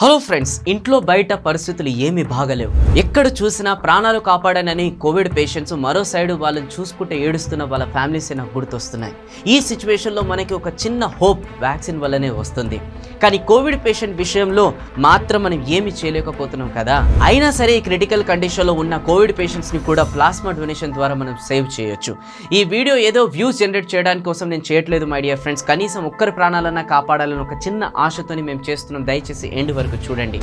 Hello friends, ఇంట్లో బయట పరిస్థితులు ఏమీ బాగలేవు. ఎక్కడ చూసినా ప్రాణాలు కాపాడానని కోవిడ్ పేషెంట్స్, మరో సైడ్ వాళ్ళని చూసుకుంటే ఏడుస్తున్న వాళ్ళ ఫ్యామిలీస్ నాకు గుర్తొస్తున్నాయి. ఈ సిచ్యువేషన్లో మనకి ఒక చిన్న హోప్ వ్యాక్సిన్ వల్లనే వస్తుంది. కానీ కోవిడ్ పేషెంట్ విషయంలో మాత్రం మనం ఏమీ చేయలేకపోతున్నాం కదా. అయినా సరే ఈ క్రిటికల్ కండిషన్లో ఉన్న కోవిడ్ పేషెంట్స్ని కూడా ప్లాస్మా డొనేషన్ ద్వారా మనం సేవ్ చేయొచ్చు. ఈ వీడియో ఏదో వ్యూస్ జనరేట్ చేయడానికి కోసం నేను చేయట్లేదు మై డియర్ ఫ్రెండ్స్. కనీసం ఒక్కరి ప్రాణాలన్నా కాపాడాలని ఒక చిన్న ఆశతోని మేము చేస్తున్నాం. దయచేసి ఎండ్ వరకు చూడండి.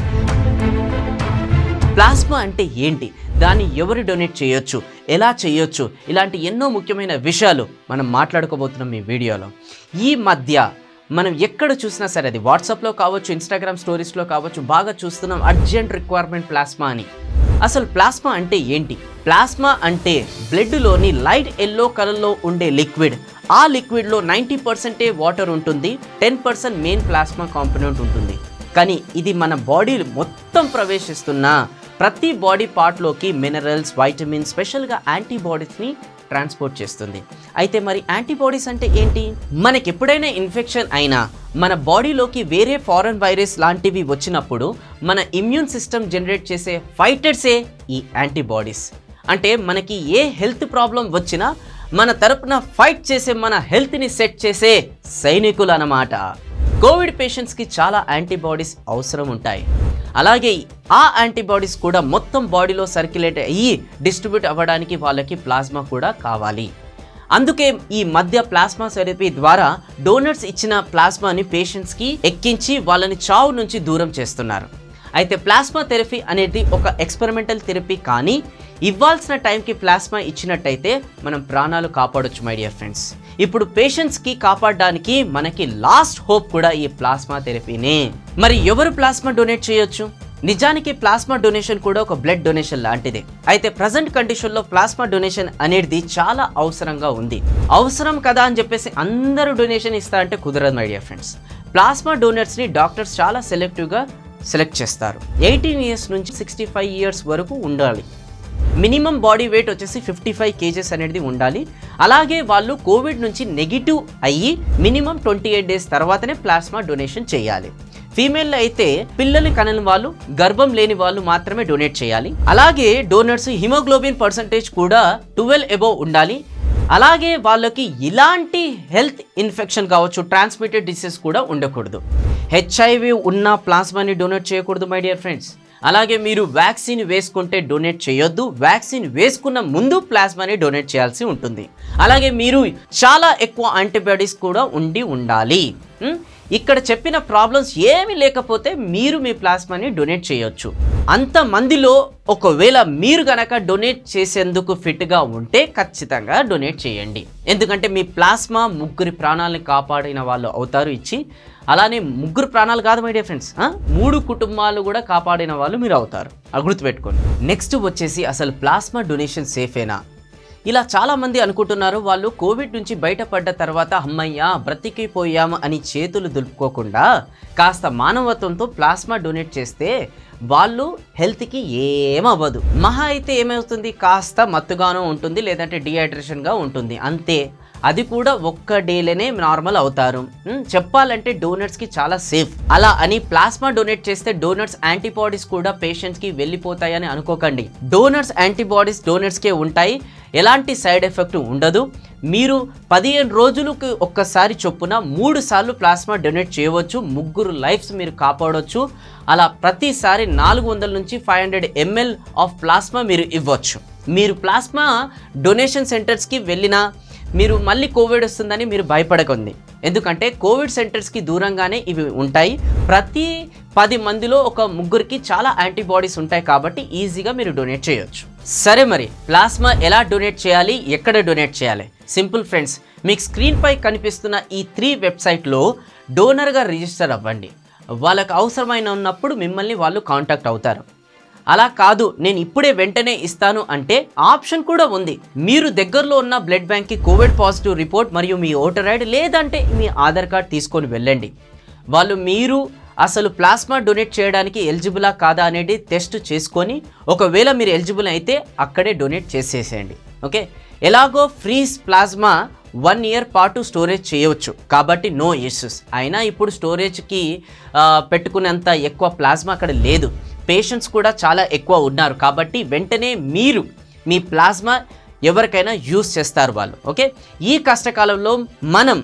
ప్లాస్మా అంటే ఏంటి, దాన్ని ఎవరు డొనేట్ చేయొచ్చు, ఎలా చేయొచ్చు, ఇలాంటి ఎన్నో ముఖ్యమైన విషయాలు మనం మాట్లాడుకోబోతున్నాం ఈ వీడియోలో. ఈ మధ్య మనం ఎక్కడ చూసినా సరే, అది వాట్సాప్లో కావచ్చు, ఇన్స్టాగ్రామ్ స్టోరీస్లో కావచ్చు, బాగా చూస్తున్నాం అర్జెంట్ రిక్వైర్మెంట్ ప్లాస్మా అని. అసలు ప్లాస్మా అంటే ఏంటి? ప్లాస్మా అంటే బ్లడ్లోని లైట్ ఎల్లో కలర్లో ఉండే లిక్విడ్. ఆ లిక్విడ్లో 90% వాటర్ ఉంటుంది, 10% మెయిన్ ప్లాస్మా కాంపోనెంట్ ఉంటుంది. కానీ ఇది మన బాడీ మొత్తం ప్రవేశిస్తున్న ప్రతి బాడీ పార్ట్లోకి మినరల్స్, వైటమిన్స్, స్పెషల్గా యాంటీబాడీస్ని ట్రాన్స్పోర్ట్ చేస్తుంది. అయితే మరి యాంటీబాడీస్ అంటే ఏంటి? మనకి ఎప్పుడైనా ఇన్ఫెక్షన్ అయినా, మన బాడీలోకి వేరే ఫారెన్ వైరస్ లాంటివి వచ్చినప్పుడు మన ఇమ్యూన్ సిస్టమ్ జనరేట్ చేసే ఫైటర్సే ఈ యాంటీబాడీస్. అంటే మనకి ఏ హెల్త్ ప్రాబ్లం వచ్చినా మన తరపున ఫైట్ చేసే, మన హెల్త్ని సెట్ చేసే సైనికులు అన్నమాట. కోవిడ్ పేషెంట్స్కి చాలా యాంటీబాడీస్ అవసరం ఉంటాయి. అలాగే ఆ యాంటీబాడీస్ కూడా మొత్తం బాడీలో సర్క్యులేట్ అయ్యి డిస్ట్రిబ్యూట్ అవ్వడానికి వాళ్ళకి ప్లాస్మా కూడా కావాలి. అందుకే ఈ మధ్య ప్లాస్మా థెరపీ ద్వారా డోనర్స్ ఇచ్చిన ప్లాస్మాని పేషెంట్స్కి ఎక్కించి వాళ్ళని చావు నుంచి దూరం చేస్తున్నారు. అయితే ప్లాస్మా థెరపీ అనేది ఒక ఎక్స్పెరిమెంటల్ థెరపీ, కానీ ఇవ్వాల్సిన టైంకి ప్లాస్మా ఇచ్చినట్టయితే మనం ప్రాణాలు కాపాడొచ్చు మై డియర్ ఫ్రెండ్స్. ఇప్పుడు పేషెంట్స్కి కాపాడడానికి మనకి లాస్ట్ హోప్ కూడా ఈ ప్లాస్మా థెరపీనే. మరి ఎవరు ప్లాస్మా డొనేట్ చేయొచ్చు? నిజానికి ప్లాస్మా డొనేషన్ కూడా ఒక బ్లడ్ డొనేషన్ లాంటిదే. అయితే ప్రజెంట్ కండిషన్లో ప్లాస్మా డొనేషన్ అనేది చాలా అవసరంగా ఉంది. అవసరం కదా అని చెప్పేసి అందరూ డొనేషన్ ఇస్తారంటే కుదరదు మై డియర్ ఫ్రెండ్స్. ప్లాస్మా డోనర్స్ని డాక్టర్స్ చాలా సెలెక్టివ్గా సెలెక్ట్ చేస్తారు. 18 ఇయర్స్ నుంచి 65 ఇయర్స్ వరకు ఉండాలి. మినిమం బాడీ వెయిట్ వచ్చేసి 55 kgs అనేది ఉండాలి. అలాగే వాళ్ళు కోవిడ్ నుంచి నెగిటివ్ అయ్యి మినిమం 28 days తర్వాతనే ప్లాస్మా డొనేషన్ చేయాలి. ఫీమేల్ అయితే పిల్లలు కనని వాళ్ళు, గర్భం లేని వాళ్ళు మాత్రమే డొనేట్ చేయాలి. అలాగే డోనర్స్ హిమోగ్లోబిన్ పర్సంటేజ్ కూడా 12 above ఉండాలి. అలాగే వాళ్ళకి ఇలాంటి హెల్త్ ఇన్ఫెక్షన్ కావచ్చు, ట్రాన్స్మిటెడ్ డిసీజ్ కూడా ఉండకూడదు. HIV ఉన్న ప్లాస్మాని డొనేట్ చేయకూడదు మై డియర్ ఫ్రెండ్స్. అలాగే మీరు వ్యాక్సిన్ వేసుకుంటే డొనేట్ చేయొద్దు. వ్యాక్సిన్ వేసుకున్న ముందు ప్లాస్మాని డొనేట్ చేయాల్సి ఉంటుంది. అలాగే మీరు చాలా ఎక్కువ యాంటీబాడీస్ కూడా ఉండాలి. ఇక్కడ చెప్పిన ప్రాబ్లమ్స్ ఏమీ లేకపోతే మీరు మీ ప్లాస్మాని డొనేట్ చేయొచ్చు. అంతమందిలో ఒకవేళ మీరు గనక డొనేట్ చేసేందుకు ఫిట్గా ఉంటే ఖచ్చితంగా డొనేట్ చేయండి. ఎందుకంటే మీ ప్లాస్మా ముగ్గురి ప్రాణాలని కాపాడిన వాళ్ళు అవుతారు ఇచ్చి. అలానే ముగ్గురు ప్రాణాలు కాదు మై డియర్ ఫ్రెండ్స్, 3 కుటుంబాలు కూడా కాపాడిన వాళ్ళు మీరు అవుతారు. అది గుర్తుపెట్టుకోండి. నెక్స్ట్ వచ్చేసి అసలు ప్లాస్మా డొనేషన్ సేఫేనా? ఇలా చాలామంది అనుకుంటున్నారు. వాళ్ళు కోవిడ్ నుంచి బయటపడ్డ తర్వాత అమ్మయ్యా బ్రతికిపోయాము అని చేతులు దులుపుకోకుండా కాస్త మానవత్వంతో ప్లాస్మా డొనేట్ చేస్తే వాళ్ళు హెల్త్కి ఏమవ్వదు. మహా అయితే ఏమవుతుంది, కాస్త మత్తుగానో ఉంటుంది, లేదంటే డిహైడ్రేషన్గా ఉంటుంది, అంతే. అది కూడా ఒక్క డేలోనే నార్మల్ అవుతారు. చెప్పాలంటే డోనర్స్కి చాలా సేఫ్. అలా అని ప్లాస్మా డొనేట్ చేస్తే డోనర్స్ యాంటీబాడీస్ కూడా పేషెంట్స్కి వెళ్ళిపోతాయని అనుకోకండి. డోనర్స్ యాంటీబాడీస్ డోనర్స్కే ఉంటాయి, ఎలాంటి సైడ్ ఎఫెక్ట్ ఉండదు. మీరు 15 రోజులకు ఒక్కసారి చొప్పున 3 సార్లు ప్లాస్మా డొనేట్ చేయవచ్చు. 3 లైఫ్స్ మీరు కాపాడవచ్చు. అలా ప్రతిసారి 400 నుంచి 500 ml ఆఫ్ ప్లాస్మా మీరు ఇవ్వచ్చు. మీరు ప్లాస్మా డొనేషన్ సెంటర్స్కి వెళ్ళినా మీరు మళ్ళీ కోవిడ్ వస్తుందని మీరు భయపడకండి. ఎందుకంటే కోవిడ్ సెంటర్స్కి దూరంగానే ఇవి ఉంటాయి. ప్రతి 10 మందిలో ఒక 3కి చాలా యాంటీబాడీస్ ఉంటాయి కాబట్టి ఈజీగా మీరు డొనేట్ చేయొచ్చు. సరే, మరి ప్లాస్మా ఎలా డొనేట్ చేయాలి, ఎక్కడ డొనేట్ చేయాలి? సింపుల్ ఫ్రెండ్స్, మీకు స్క్రీన్పై కనిపిస్తున్న ఈ 3 వెబ్సైట్లో డోనర్గా రిజిస్టర్ అవ్వండి. వాళ్ళకు అవసరమైన ఉన్నప్పుడు మిమ్మల్ని వాళ్ళు కాంటాక్ట్ అవుతారు. అలా కాదు నేను ఇప్పుడే వెంటనే ఇస్తాను అంటే ఆప్షన్ కూడా ఉంది. మీరు దగ్గరలో ఉన్న బ్లడ్ బ్యాంక్కి కోవిడ్ పాజిటివ్ రిపోర్ట్ మరియు మీ ఓటర్ ఐడి లేదంటే మీ ఆధార్ కార్డ్ తీసుకొని వెళ్ళండి. వాళ్ళు మీరు అసలు ప్లాస్మా డొనేట్ చేయడానికి ఎలిజిబులా కాదా అనేది టెస్ట్ చేసుకొని ఒకవేళ మీరు ఎలిజిబుల్ అయితే అక్కడే డొనేట్ చేసేసేయండి. ఓకే, ఎలాగో ఫ్రీ ప్లాస్మా 1 ఇయర్ పాటు స్టోరేజ్ చేయవచ్చు, కాబట్టి నో ఇష్యూస్. అయినా ఇప్పుడు స్టోరేజ్కి పెట్టుకునేంత ఎక్కువ ప్లాస్మా అక్కడ లేదు, పేషెంట్స్ కూడా చాలా ఎక్కువ ఉన్నారు, కాబట్టి వెంటనే మీరు మీ ప్లాస్మా ఎవరికైనా యూస్ చేస్తారు వాళ్ళు. ఓకే, ఈ కష్టకాలంలో మనం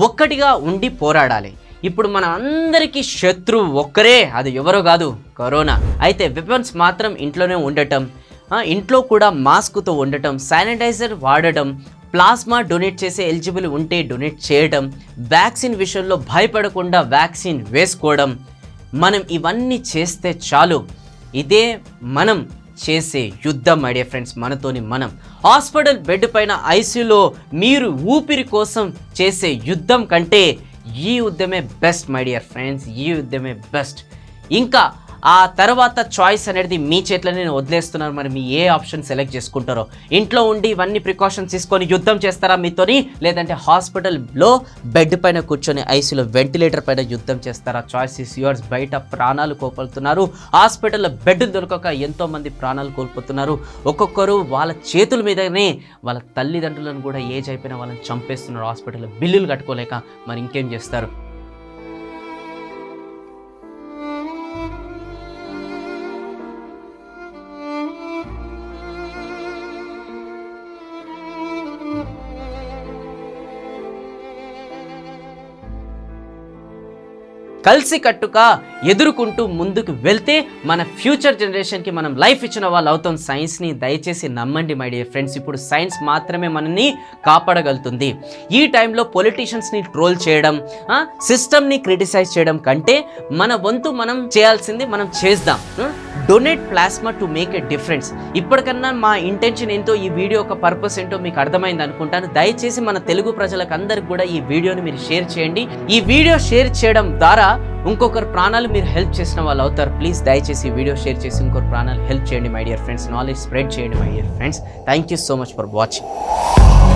ఒక్కటిగా ఉండి పోరాడాలి. ఇప్పుడు మన అందరికీ శత్రువు ఒక్కరే, అది ఎవరో కాదు, కరోనా. అయితే వెపన్స్ మాత్రం ఇంట్లోనే ఉండటం, ఇంట్లో కూడా మాస్క్తో ఉండటం, శానిటైజర్ వాడటం, ప్లాస్మా డొనేట్ చేసే ఎలిజిబుల్ ఉంటే డొనేట్ చేయడం, వ్యాక్సిన్ విషయంలో భయపడకుండా వ్యాక్సిన్ వేసుకోవడం, మనం ఇవన్నీ చేస్తే చాలు. ఇదే మనం చేసే యుద్ధం మై డియర్ ఫ్రెండ్స్. మనతోని మనం హాస్పిటల్ బెడ్ పైన ఐసీయూలో మీరు ఊపిరి కోసం చేసే యుద్ధం కంటే ఈ యుద్ధమే బెస్ట్ మై డియర్ ఫ్రెండ్స్, ఈ యుద్ధమే బెస్ట్. ఇంకా ఆ తర్వాత చాయిస్ అనేది మీ చేతిలోనే నేను వదిలేస్తున్నాను. మరి మీ ఏ ఆప్షన్ సెలెక్ట్ చేసుకుంటారో, ఇంట్లో ఉండి ఇవన్నీ ప్రికాషన్స్ తీసుకొని యుద్ధం చేస్తారా మీతోని, లేదంటే హాస్పిటల్లో బెడ్ పైన కూర్చొని ఐసీయూలో వెంటిలేటర్ పైన యుద్ధం చేస్తారా? Choice is yours. బయట ప్రాణాలు కోల్పోతున్నారు, హాస్పిటల్లో బెడ్ దొరకక ఎంతోమంది ప్రాణాలు కోల్పోతున్నారు. ఒక్కొక్కరు వాళ్ళ చేతుల మీదనే వాళ్ళ తల్లిదండ్రులను కూడా ఏజ్ అయిపోయిన వాళ్ళని చంపేస్తున్నారు హాస్పిటల్లో బిల్లులు కట్టుకోలేక. మరి ఇంకేం చేస్తారు? కలిసి కట్టుగా ఎదుర్కొంటూ ముందుకు వెళ్తే మన ఫ్యూచర్ జనరేషన్కి మనం లైఫ్ ఇచ్చిన వాళ్ళు అవుతాం. సైన్స్ని దయచేసి నమ్మండి మై డియర్ ఫ్రెండ్స్. ఇప్పుడు సైన్స్ మాత్రమే మనల్ని కాపాడగలుగుతుంది. ఈ టైంలో పొలిటీషియన్స్ని ట్రోల్ చేయడం, సిస్టమ్ని క్రిటిసైజ్ చేయడం కంటే మన వంతు మనం చేయాల్సింది మనం చేద్దాం. Donate plasma to make a difference. ఇప్పటికన్నా మా ఇంటెన్షన్ ఏంటో, ఈ వీడియో ఒక పర్పస్ ఏంటో మీకు అర్థమైంది అనుకుంటాను. దయచేసి మన తెలుగు ప్రజలకు అందరికి కూడా ఈ వీడియోని మీరు షేర్ చేయండి. ఈ వీడియో షేర్ చేయడం ద్వారా ఇంకొకరు ప్రాణాలు మీరు హెల్ప్ చేసిన వాళ్ళు అవుతారు. ప్లీజ్ దయచేసి ఈ వీడియో షేర్ చేసి ఇంకొకరు ప్రాణాలు హెల్ప్ చేయండి my dear friends. Knowledge spread చేయండి my dear friends. Thank you so much for watching.